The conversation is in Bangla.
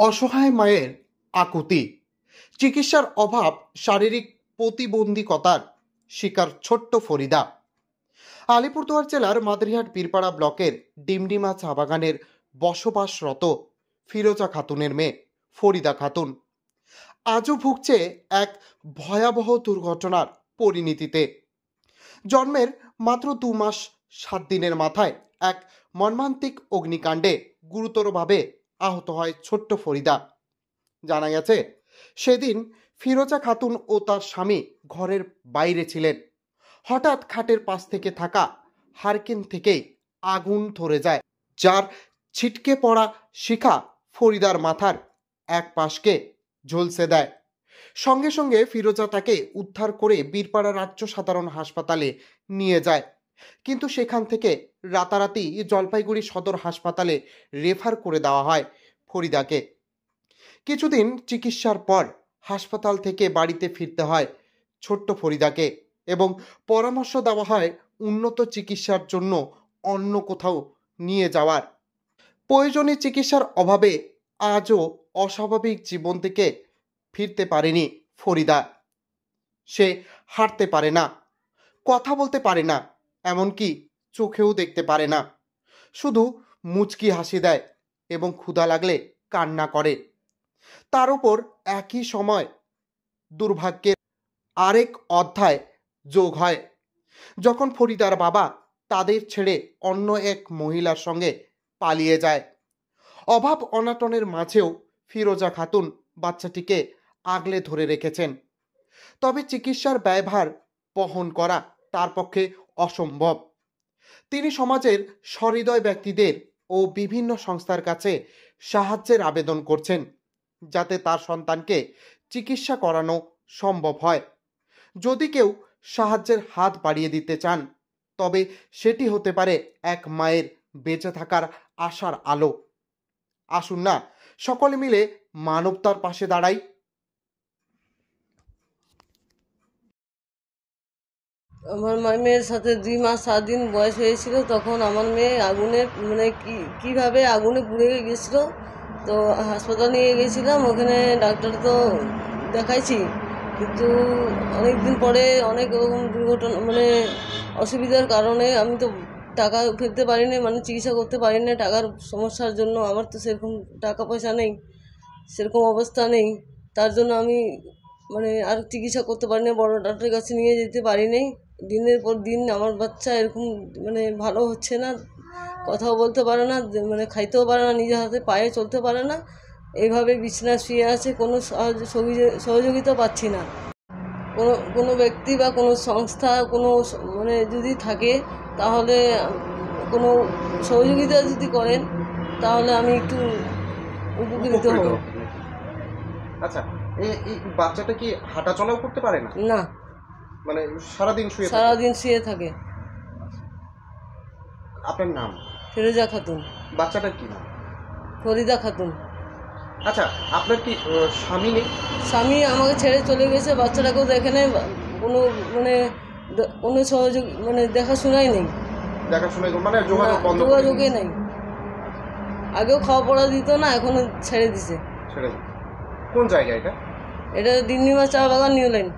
অসহায় মায়ের আকুতি, চিকিৎসার অভাব, শারীরিক প্রতিবন্ধকতার শিকার ছোট্ট ফরিদা। আলিপুরদুয়ার জেলার মাদারিহাট বীরপাড়া ব্লকের ডিমডিমা চা বাগানের বসবাসরত ফিরোজা খাতুনের মেয়ে ফরিদা খাতুন আজও ভুগছে এক ভয়াবহ দুর্ঘটনার পরিণতিতে। জন্মের মাত্র 2 মাস 7 দিনের মাথায় এক মর্মান্তিক অগ্নিকাণ্ডে গুরুতরভাবে আহত হয় ছোট্ট ফরিদা। জানা গেছে, সেদিন ফিরোজা খাতুন ও তার স্বামী ঘরের বাইরে ছিলেন। হঠাৎ খাটের পাশ থেকে থাকা হারকেন থেকেই আগুন ধরে যায়, যার ছিটকে পড়া শিখা ফরিদার মাথার এক পাশকে ঝলসে দেয়। সঙ্গে সঙ্গে ফিরোজা তাকে উদ্ধার করে বীরপাড়া রাজ্য সাধারণ হাসপাতালে নিয়ে যায়, কিন্তু সেখান থেকে রাতারাতি জলপাইগুড়ি সদর হাসপাতালে রেফার করে দেওয়া হয় ফরিদাকে। কিছুদিন চিকিৎসার পর হাসপাতাল থেকে বাড়িতে ফিরতে হয় ছোট্ট ফরিদাকে এবং পরামর্শ দেওয়া হয় উন্নত চিকিৎসার জন্য অন্য কোথাও নিয়ে যাওয়ার। প্রয়োজনীয় চিকিৎসার অভাবে আজও অস্বাভাবিক জীবন থেকে ফিরতে পারেনি ফরিদা। সে হাঁটতে পারে না, কথা বলতে পারে না, এমনকি চোখেও দেখতে পারে না। শুধু মুচকি হাসি দেয় এবং ক্ষুধা লাগলে কান্না করে। তার উপর একই সময় দুর্ভাগ্যের আরেক অধ্যায় যোগ হয়, যখন ফরিদার বাবা তাদের ছেড়ে অন্য এক মহিলার সঙ্গে পালিয়ে যায়। অভাব অনাটনের মাঝেও ফিরোজা খাতুন বাচ্চাটিকে আগলে ধরে রেখেছেন, তবে চিকিৎসার ব্যয়ভার বহন করা তার পক্ষে অসম্ভব। তিনি সমাজের সহৃদয় ব্যক্তিদের ও বিভিন্ন সংস্থার কাছে সাহায্যের আবেদন করছেন, যাতে তার সন্তানকে চিকিৎসা করানো সম্ভব হয়। যদি কেউ সাহায্যের হাত বাড়িয়ে দিতে চান, তবে সেটি হতে পারে এক মায়ের বেঁচে থাকার আশার আলো। আসুন না সকলে মিলে মানবতার পাশে দাঁড়াই। আমার মেয়ের সাথে 2 মাস 7 দিন বয়স হয়েছিল, তখন আমার মেয়ে আগুনে কীভাবে আগুনে পুড়ে গেছিলো। তো হাসপাতাল নিয়ে গেছিলাম, ওখানে ডাক্তার তো দেখাইছি, কিন্তু অনেক দিন পরে অনেক রকম দুর্ঘটনা অসুবিধার কারণে আমি তো টাকা ফেলতে পারিনি, চিকিৎসা করতে পারিনি। টাকার সমস্যার জন্য আমার তো সেরকম টাকা পয়সা নেই, সেরকম অবস্থা নেই। তার জন্য আমি আর চিকিৎসা করতে পারিনি, বড় ডাক্তারের কাছে নিয়ে যেতে পারিনি। দিনের পর দিন আমার বাচ্চা এরকম ভালো হচ্ছে না, কথাও বলতে পারে না, খাইতেও পারে না, নিজের হাতে পায়ে চলতে পারে না, এইভাবে বিছানায় শুয়ে আছে। কোনো সহযোগিতা পাচ্ছি না। কোনো ব্যক্তি বা কোনো সংস্থা কোনো যদি থাকে, তাহলে কোনো সহযোগিতা যদি করেন, তাহলে আমি একটু উপকৃত হব। আচ্ছা, এই বাচ্চাটা কি হাঁটা চলাও করতে পারে না? না, সারাদিন শুয়ে থাকে। আপনার নাম? ফিরোজা খাতুন। বাচ্চাটার কি নাম? ফরিদা খাতুন। আচ্ছা, আপনার কি স্বামী নেই? স্বামী আমাকে ছেড়ে চলে গেছে, বাচ্চাটাকেও দেখে নেই, কোনো কোনো সহযোগ দেখাশোনাই নেই। যোগাযোগই নেই। আগেও খাওয়া পড়া দিত না, এখনো ছেড়ে দিছে। কোন জায়গা এটা? এটা ডিমডিমা চা বাগান, নিউ লাইন।